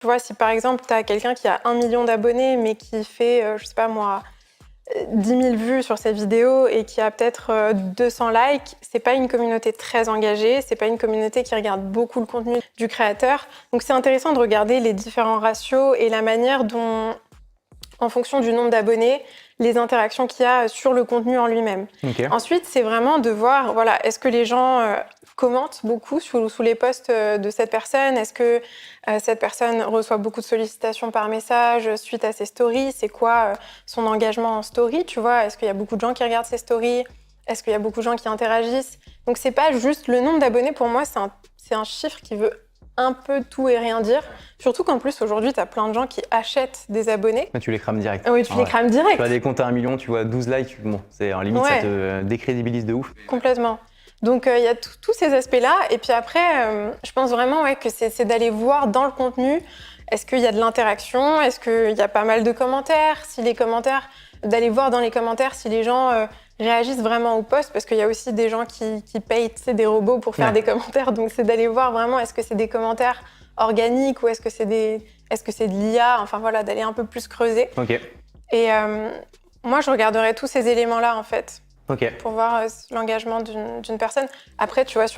Tu vois, si par exemple, tu as quelqu'un qui a 1 million d'abonnés, mais qui fait, je sais pas moi, 10 000 vues sur ses vidéos et qui a peut-être 200 likes, c'est pas une communauté très engagée, c'est pas une communauté qui regarde beaucoup le contenu du créateur. Donc c'est intéressant de regarder les différents ratios et la manière dont, en fonction du nombre d'abonnés, les interactions qu'il y a sur le contenu en lui-même. Ok. Ensuite, c'est vraiment de voir, voilà, est-ce que les gens commentent beaucoup sous les posts de cette personne? Est-ce que cette personne reçoit beaucoup de sollicitations par message suite à ses stories? C'est quoi son engagement en story, tu vois? Est-ce qu'il y a beaucoup de gens qui regardent ses stories? Est-ce qu'il y a beaucoup de gens qui interagissent? Donc, c'est pas juste le nombre d'abonnés. Pour moi, c'est un chiffre qui veut un peu tout et rien dire. Surtout qu'en plus, aujourd'hui, tu as plein de gens qui achètent des abonnés. Tu les crames direct. Oui, tu les crames direct. Tu as des comptes à 1 million, tu vois 12 likes, bon, c'est en limite, ça te décrédibilise de ouf. Complètement. Donc, il y a tous ces aspects-là. Et puis après, je pense vraiment que c'est d'aller voir dans le contenu, est-ce qu'il y a de l'interaction? Est-ce qu'il y a pas mal de commentaires? Si les commentaires, d'aller voir dans les commentaires si les gens réagissent vraiment au post, parce qu'il y a aussi des gens qui payent des robots pour faire des commentaires. Donc, c'est d'aller voir vraiment, est-ce que c'est des commentaires organiques ou est-ce que c'est de l'IA? Enfin voilà, d'aller un peu plus creuser. Ok. Et moi, je regarderais tous ces éléments-là, en fait. Ok. Pour voir l'engagement d'une personne. Après, tu vois, sur